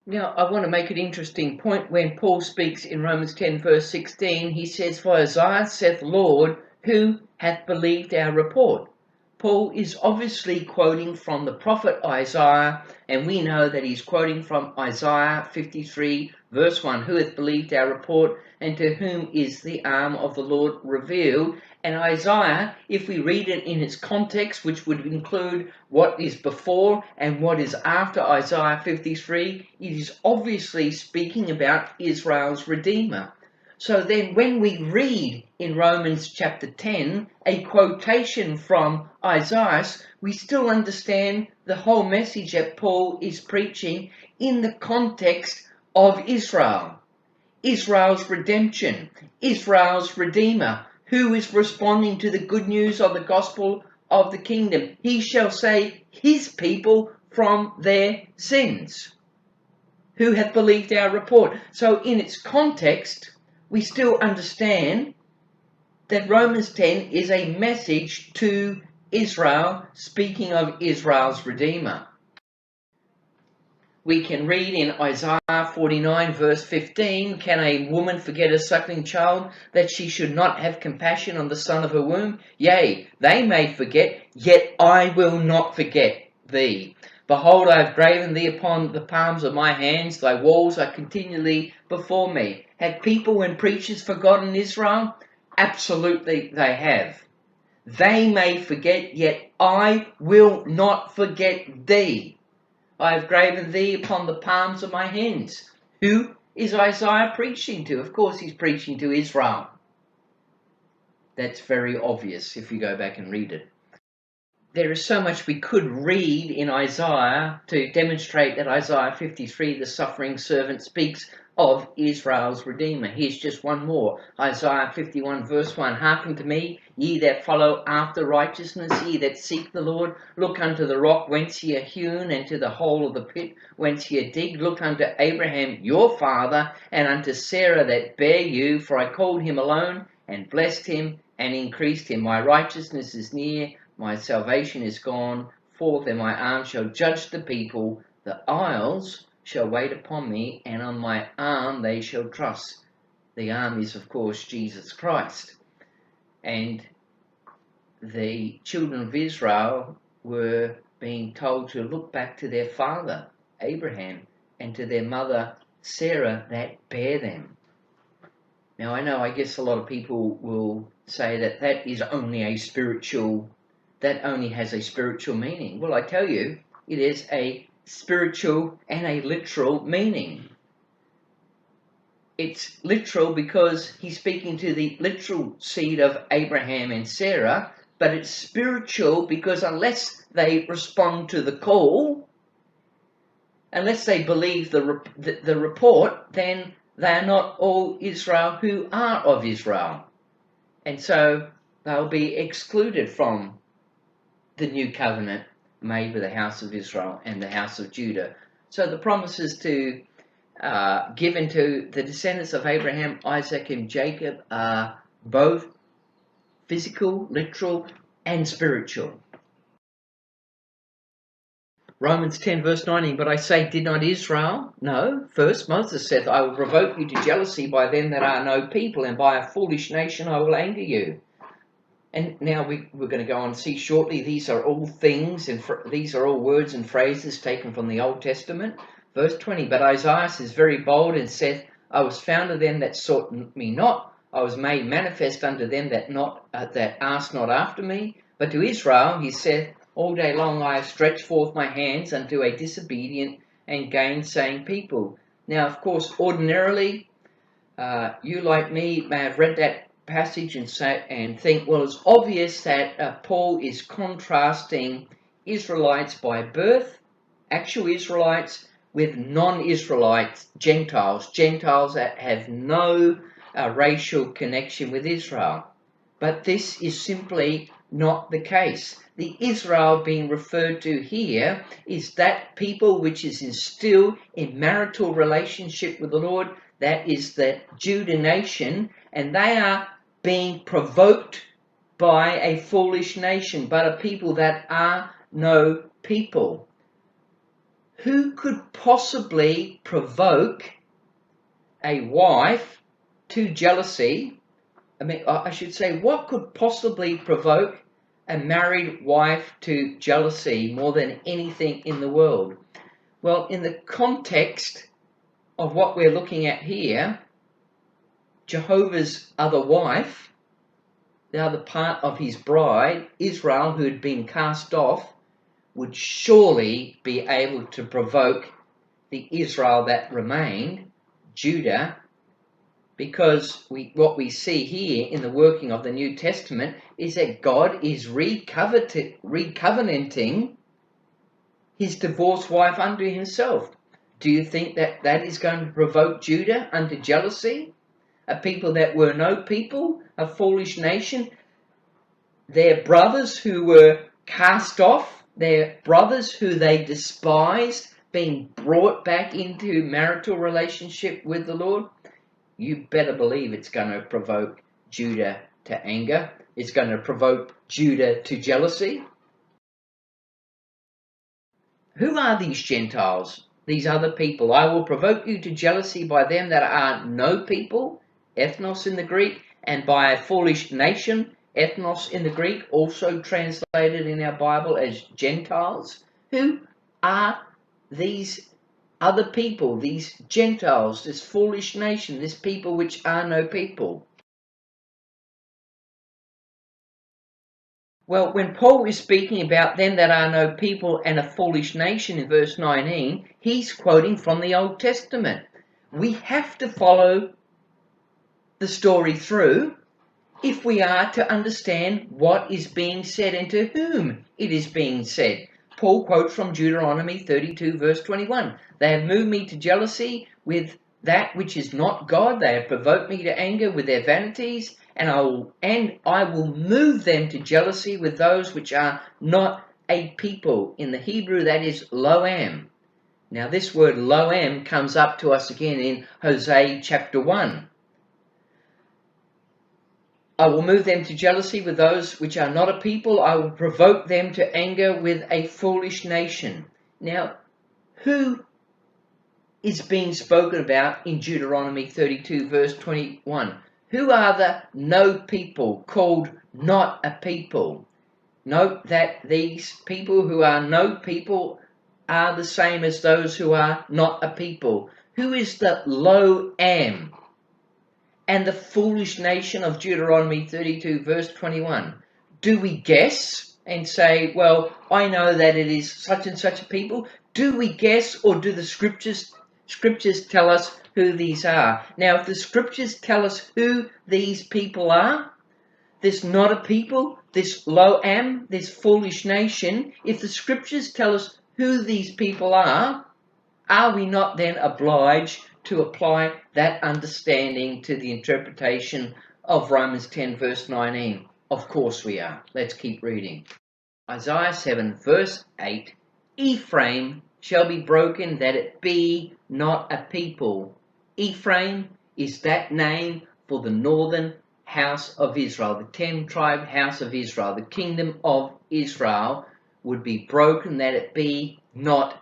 Now, I want to make an interesting point. When Paul speaks in Romans 10, verse 16, he says, "For Isaiah saith, Lord, who hath believed our report?" Paul is obviously quoting from the prophet Isaiah, and we know that he's quoting from Isaiah 53, verse 1, "Who hath believed our report, and to whom is the arm of the Lord revealed?" And Isaiah, if we read it in its context, which would include what is before and what is after Isaiah 53, it is obviously speaking about Israel's Redeemer. So then when we read in Romans chapter 10 a quotation from Isaiah, we still understand the whole message that Paul is preaching in the context of Israel. Israel's redemption, Israel's Redeemer, who is responding to the good news of the gospel of the kingdom. He shall save his people from their sins, who hath believed our report. So in its context, we still understand that Romans 10 is a message to Israel, speaking of Israel's Redeemer. We can read in Isaiah 49 verse 15, "Can a woman forget a suckling child, that she should not have compassion on the son of her womb? Yea, they may forget, yet I will not forget thee. Behold, I have graven thee upon the palms of my hands, thy walls are continually before me." Have people and preachers forgotten Israel? Absolutely they have. They may forget, yet I will not forget thee. I have graven thee upon the palms of my hands. Who is Isaiah preaching to? Of course, he's preaching to Israel. That's very obvious if you go back and read it. There is so much we could read in Isaiah to demonstrate that Isaiah 53, the suffering servant, speaks of Israel's Redeemer. Here's just one more. Isaiah 51 verse 1, "Hearken to me, ye that follow after righteousness, ye that seek the Lord. Look unto the rock whence ye are hewn, and to the hole of the pit whence ye are digged. Look unto Abraham your father, and unto Sarah that bare you. For I called him alone, and blessed him, and increased him. My righteousness is near, my salvation is gone, forth and my arm shall judge the people. The isles shall wait upon me, and on my arm they shall trust." The arm is, of course, Jesus Christ. And the children of Israel were being told to look back to their father, Abraham, and to their mother, Sarah, that bare them. Now, I know, I guess a lot of people will say that is only a spiritual, that only has a spiritual meaning. Well, I tell you, it is a spiritual and a literal meaning. It's literal because he's speaking to the literal seed of Abraham and Sarah, but it's spiritual because unless they respond to the call, unless they believe the report, then they are not all Israel who are of Israel. And so they'll be excluded from the new covenant made with the house of Israel and the house of Judah. So the promises to given to the descendants of Abraham, Isaac, and Jacob are both physical, literal, and spiritual. Romans 10 verse 19, "But I say, did not Israel? No. First Moses saith, I will provoke you to jealousy by them that are no people, and by a foolish nation I will anger you." And now we're going to go on and see shortly, these are all things, and these are all words and phrases taken from the Old Testament. Verse 20, "But Isaiah is very bold, and saith, I was found of them that sought me not. I was made manifest unto them that asked not after me. But to Israel he saith, all day long I have stretched forth my hands unto a disobedient and gainsaying people." Now, of course, ordinarily, you like me may have read that passage and think, well, it's obvious that Paul is contrasting Israelites by birth, actual Israelites, with non-Israelites, Gentiles that have no racial connection with Israel. But this is simply not the case. The Israel being referred to here is that people which is still in marital relationship with the Lord. That is the Judah nation, and they are being provoked by a foolish nation, but a people that are no people, who could possibly provoke a wife to jealousy? I should say, what could possibly provoke a married wife to jealousy more than anything in the world? Well, in the context of what we're looking at here, Jehovah's other wife, the other part of his bride, Israel, who had been cast off, would surely be able to provoke the Israel that remained, Judah, because what we see here in the working of the New Testament is that God is recovenanting his divorced wife unto himself. Do you think that that is going to provoke Judah unto jealousy? A people that were no people, a foolish nation, their brothers who were cast off, their brothers who they despised, being brought back into marital relationship with the Lord. You better believe it's going to provoke Judah to anger. It's going to provoke Judah to jealousy. Who are these Gentiles, these other people? I will provoke you to jealousy by them that are no people, ethnos in the Greek, and by a foolish nation, ethnos in the Greek, also translated in our Bible as Gentiles. Who are these other people, these Gentiles, this foolish nation, this people which are no people? Well, when Paul is speaking about them that are no people and a foolish nation in verse 19, he's quoting from the Old Testament. We have to follow the story through if we are to understand what is being said and to whom it is being said. Paul quotes from Deuteronomy 32 verse 21. They have moved me to jealousy with that which is not God. They have provoked me to anger with their vanities, and I will move them to jealousy with those which are not a people. In the Hebrew, that is loam. Now this word loam comes up to us again in Hosea chapter 1. I will move them to jealousy with those which are not a people. I will provoke them to anger with a foolish nation. Now, who is being spoken about in Deuteronomy 32 verse 21? Who are the no people called not a people? Note that these people who are no people are the same as those who are not a people. Who is the loam and the foolish nation of Deuteronomy 32 verse 21? Do we guess and say, well, I know that it is such and such a people? Do we guess, or do the scriptures tell us who these are? Now, if the scriptures tell us who these people are, this not a people, this loam, this foolish nation, if the scriptures tell us who these people are we not then obliged to apply that understanding to the interpretation of Romans 10 verse 19? Of course we are. Let's keep reading. Isaiah 7 verse 8, Ephraim shall be broken, that it be not a people. Ephraim is that name for the northern house of Israel, the 10-tribe house of Israel. The kingdom of Israel would be broken, that it be not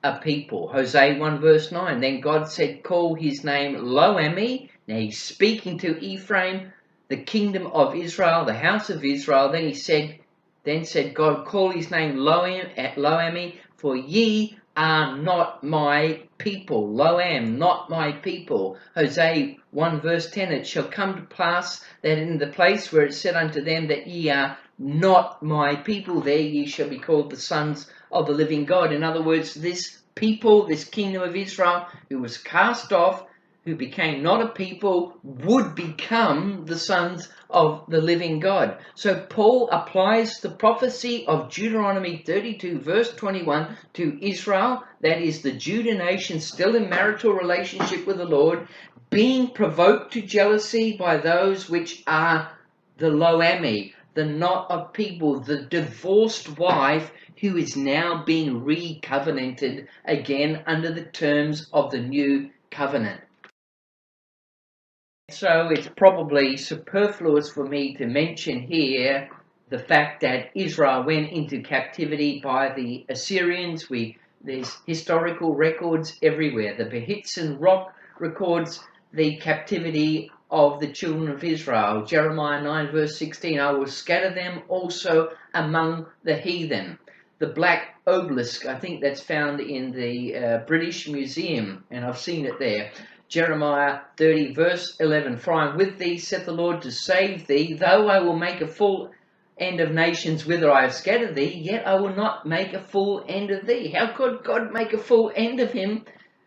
a people. Hosea 1 verse 9, then God said, call his name Lo-Ammi. Now he's speaking to Ephraim, the kingdom of Israel, the house of Israel. Then said God, call his name Lo-Ammi, for ye are not my people. Loam, not my people. Hosea 1 verse 10, it shall come to pass that in the place where it said unto them that ye are not my people, there ye shall be called the sons of the living God. In other words, this people, this kingdom of Israel, who was cast off, who became not a people, would become the sons of the living God. So Paul applies the prophecy of Deuteronomy 32 verse 21 to Israel, that is the Judah nation still in marital relationship with the Lord, being provoked to jealousy by those which are the Lo-Ammi, the not of people, the divorced wife who is now being recovenanted again under the terms of the new covenant. So it's probably superfluous for me to mention here the fact that Israel went into captivity by the Assyrians. There's historical records everywhere. The Behitson Rock records the captivity of the children of Israel. Jeremiah 9 verse 16, I will scatter them also among the heathen. The black obelisk, I think that's found in the British Museum, and I've seen it there. Jeremiah 30 verse 11, for I am with thee, saith the Lord, to save thee. Though I will make a full end of nations whither I have scattered thee, yet I will not make a full end of thee. How could God make a full end of him,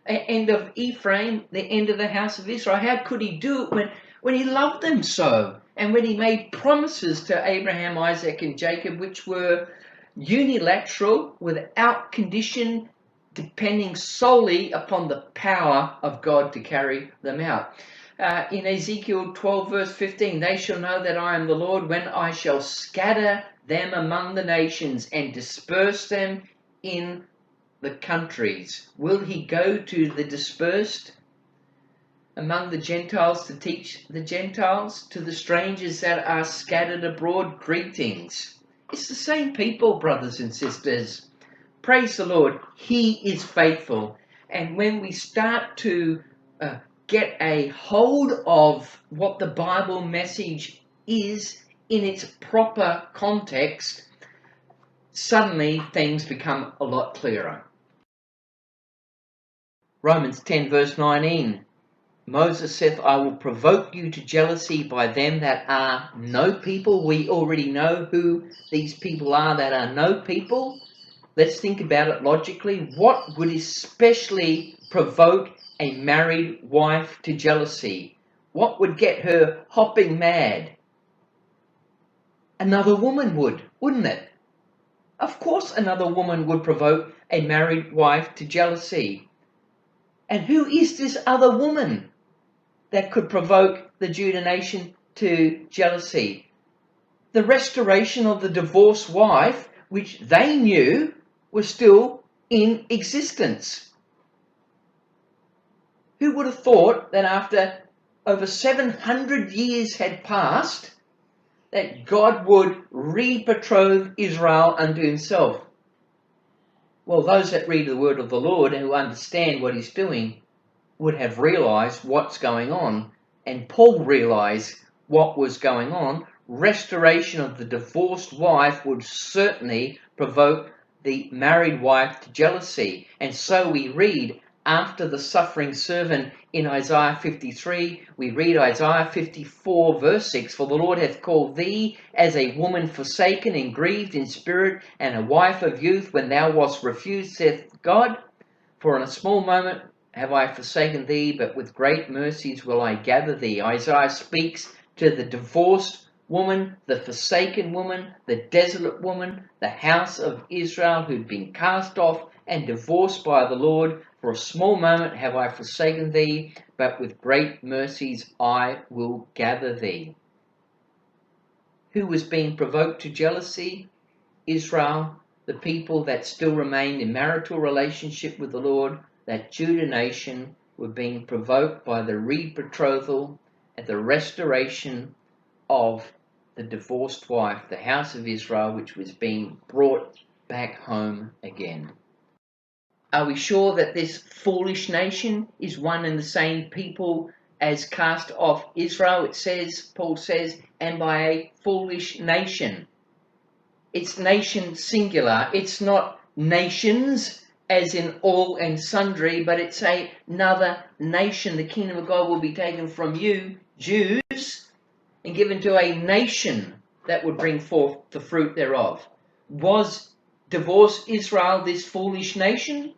end of Ephraim, the end of the house of Israel? How could he do it when he loved them so, and when he made promises to Abraham, Isaac and Jacob, which were unilateral, without condition, depending solely upon the power of God to carry them out? In Ezekiel 12 verse 15, they shall know that I am the Lord when I shall scatter them among the nations and disperse them in the countries. Will he go to the dispersed among the Gentiles to teach the Gentiles? To the strangers that are scattered abroad, greetings. It's the same people, brothers and sisters. Praise the Lord. He is faithful. And when we start to get a hold of what the Bible message is in its proper context, suddenly things become a lot clearer. Romans 10 verse 19, Moses saith, I will provoke you to jealousy by them that are no people. We already know who these people are that are no people. Let's think about it logically. What would especially provoke a married wife to jealousy? What would get her hopping mad? Another woman would, wouldn't it? Of course another woman would provoke a married wife to jealousy. And who is this other woman that could provoke the Judah nation to jealousy? The restoration of the divorced wife, which they knew was still in existence. Who would have thought that after over 700 years had passed, that God would re-betroth Israel unto himself? Well, those that read the word of the Lord and who understand what he's doing would have realized what's going on. And Paul realized what was going on. Restoration of the divorced wife would certainly provoke the married wife to jealousy. And so we read, after the suffering servant in Isaiah 53, we read Isaiah 54 verse 6, for the Lord hath called thee as a woman forsaken and grieved in spirit, and a wife of youth when thou wast refused, saith God. For in a small moment have I forsaken thee, but with great mercies will I gather thee. Isaiah speaks to the divorced woman, the forsaken woman, the desolate woman, the house of Israel who'd been cast off and divorced by the Lord. For a small moment have I forsaken thee, but with great mercies I will gather thee. Who was being provoked to jealousy? Israel, the people that still remained in marital relationship with the Lord. That Judah nation were being provoked by the re-betrothal and the restoration of the divorced wife, the house of Israel, which was being brought back home again. Are we sure that this foolish nation is one and the same people as cast off Israel? It says, Paul says, and by a foolish nation. It's nation singular. It's not nations as in all and sundry, but it's another nation. The kingdom of God will be taken from you, Jews, and given to a nation that would bring forth the fruit thereof. Was divorced Israel this foolish nation?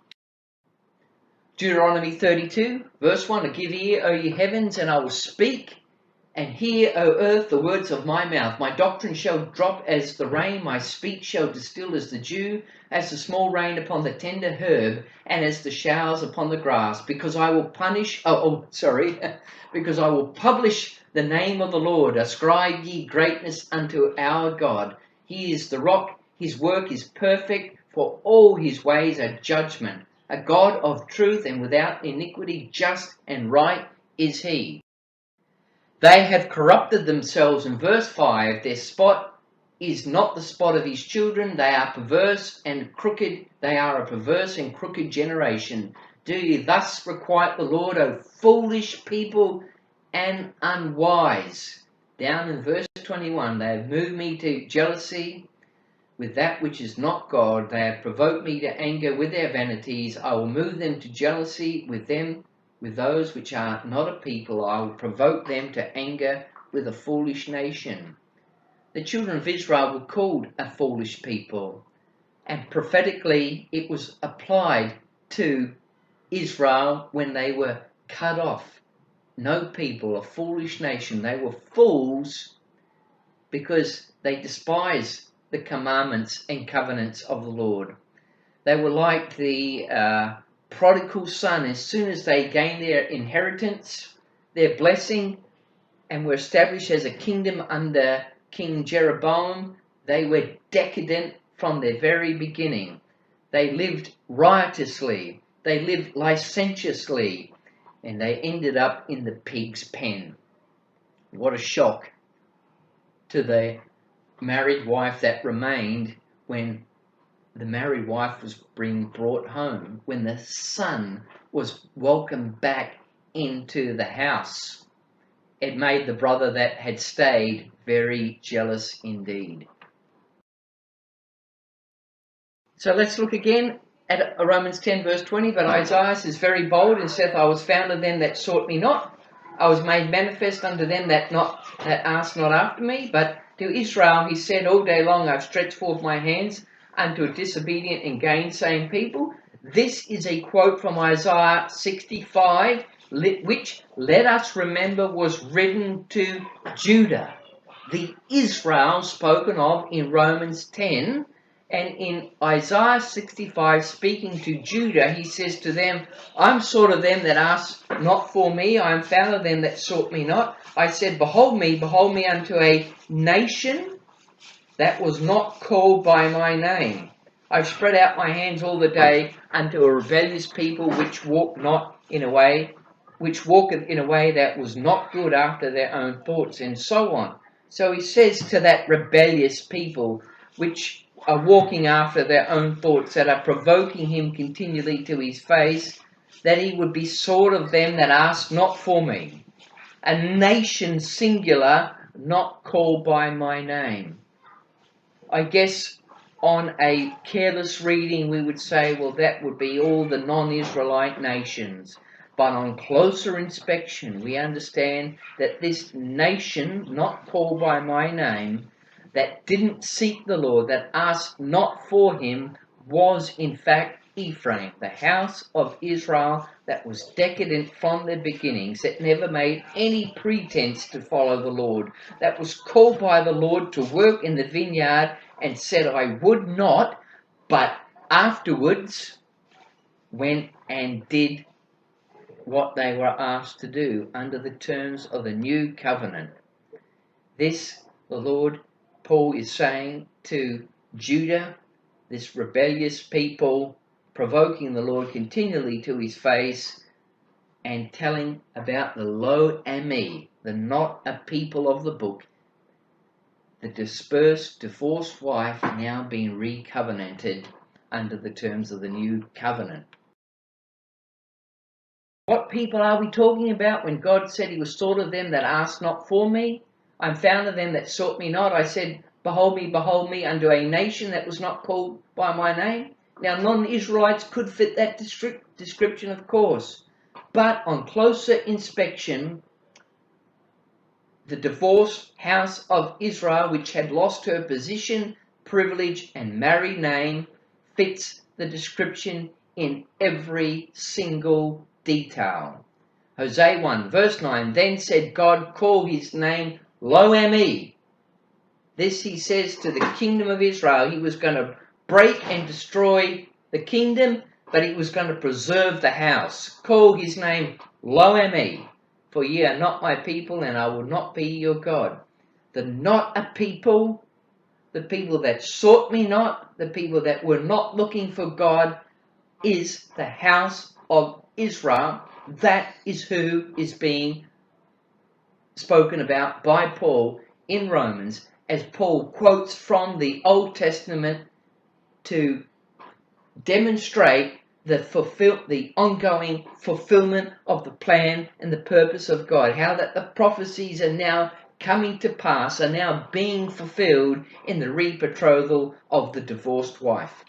Deuteronomy 32, verse 1, give ear, O ye heavens, and I will speak, and hear, O earth, the words of my mouth. My doctrine shall drop as the rain, my speech shall distill as the dew, as the small rain upon the tender herb, and as the showers upon the grass, because I will because I will publish the name of the Lord. Ascribe ye greatness unto our God. He is the rock, his work is perfect, for all his ways are judgment. A God of truth and without iniquity, just and right is he. They have corrupted themselves, in verse 5, their spot is not the spot of his children. They are perverse and crooked. They are a perverse and crooked generation. Do you thus requite the Lord, O foolish people and unwise? Down in verse 21, they have moved me to jealousy with that which is not God. They have provoked me to anger with their vanities. I will move them to jealousy with them, with those which are not a people. I will provoke them to anger with a foolish nation. The children of Israel were called a foolish people, and prophetically it was applied to Israel when they were cut off. No people, a foolish nation. They were fools because they despised the commandments and covenants of the Lord. They were like the prodigal son. As soon as they gained their inheritance, their blessing, and were established as a kingdom under King Jeroboam, they were decadent from their very beginning. They lived riotously, they lived licentiously, and they ended up in the pig's pen. What a shock to the married wife that remained when the married wife was being brought home, when the son was welcomed back into the house. It made the brother that had stayed very jealous indeed. So let's look again at Romans 10 verse 20. But Isaiah is very bold and saith, I was found of them that sought me not. I was made manifest unto them that asked not after me. But to Israel he said, all day long I've stretched forth my hands unto a disobedient and gainsaying people. This is a quote from Isaiah 65, which, let us remember, was written to Judah, the Israel spoken of in Romans 10. And in Isaiah 65, speaking to Judah, he says to them, I'm sort of them that ask not for me. I am found of them that sought me not. I said, behold me unto a nation that was not called by my name. I've spread out my hands all the day unto a rebellious people which walketh in a way that was not good after their own thoughts, and so on. So he says to that rebellious people which are walking after their own thoughts, that are provoking him continually to his face, that he would be sort of them that ask not for me. A nation singular, not called by my name. I guess on a careless reading we would say, well, that would be all the non-Israelite nations. But on closer inspection we understand that this nation, not called by my name, that didn't seek the Lord, that asked not for him, was in fact Ephraim, the house of Israel that was decadent from their beginnings, that never made any pretense to follow the Lord, that was called by the Lord to work in the vineyard and said, I would not, but afterwards went and did what they were asked to do under the terms of the new covenant. This, the Lord, Paul is saying to Judah, this rebellious people, provoking the Lord continually to his face and telling about the lo ami, the not a people of the book, the dispersed, divorced wife now being recovenanted under the terms of the new covenant. What people are we talking about when God said he was sort of them that asked not for me? I'm found of them that sought me not. I said, behold me unto a nation that was not called by my name. Now, non-Israelites could fit that description, of course. But on closer inspection, the divorced house of Israel, which had lost her position, privilege, and married name, fits the description in every single detail. Hosea 1 verse 9, then said God, call his name Lo Ami. This he says to the kingdom of Israel. He was going to break and destroy the kingdom, but he was going to preserve the house. Call his name Lo Ami, for ye are not my people, and I will not be your God. The not a people, the people that sought me not, the people that were not looking for God, is the house of Israel. That is who is being spoken about by Paul in Romans as Paul quotes from the Old Testament to demonstrate the ongoing fulfillment of the plan and the purpose of God, how that the prophecies are now coming to pass, are now being fulfilled in the rebetrothal of the divorced wife.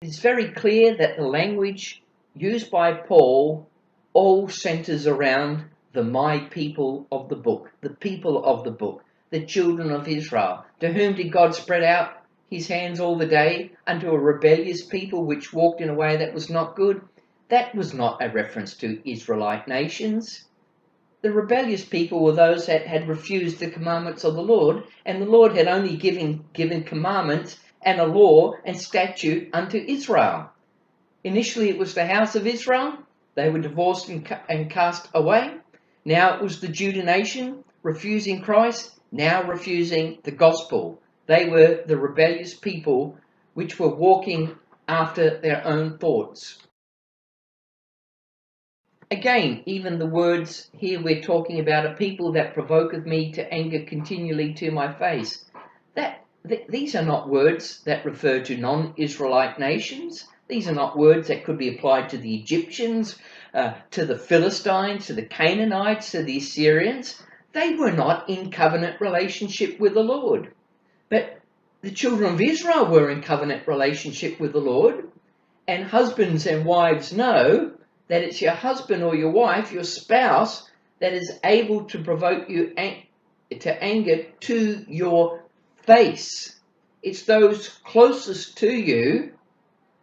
It's very clear that the language used by Paul all centers around the my people of the book, the people of the book, the children of Israel. To whom did God spread out his hands all the day? Unto a rebellious people which walked in a way that was not good. That was not a reference to Israelite nations. The rebellious people were those that had refused the commandments of the Lord, and the Lord had only given commandments and a law and statute unto Israel. Initially it was the house of Israel. They were divorced and cast away. Now it was the Judah nation refusing Christ, now refusing the gospel. They were the rebellious people which were walking after their own thoughts. Again, even the words here we're talking about a people that provoketh me to anger continually to my face. These are not words that refer to non-Israelite nations. These are not words that could be applied to the Egyptians, to the Philistines, to the Canaanites, to the Assyrians. They were not in covenant relationship with the Lord. But the children of Israel were in covenant relationship with the Lord. And husbands and wives know that it's your husband or your wife, your spouse, that is able to provoke you to anger to your face. It's those closest to you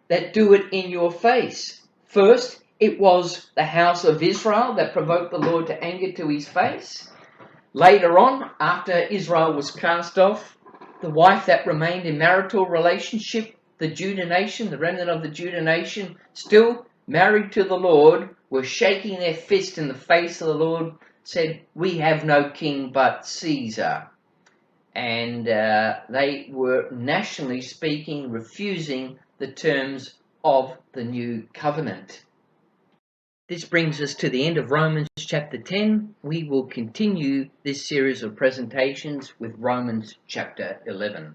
that do it in your face. First, it was the house of Israel that provoked the Lord to anger to his face. Later on, after Israel was cast off, the wife that remained in marital relationship, the Judah nation, the remnant of the Judah nation, still married to the Lord, were shaking their fist in the face of the Lord, said, "We have no king but Caesar." And they were, nationally speaking, refusing the terms of the new covenant. This brings us to the end of Romans chapter 10. We will continue this series of presentations with Romans chapter 11.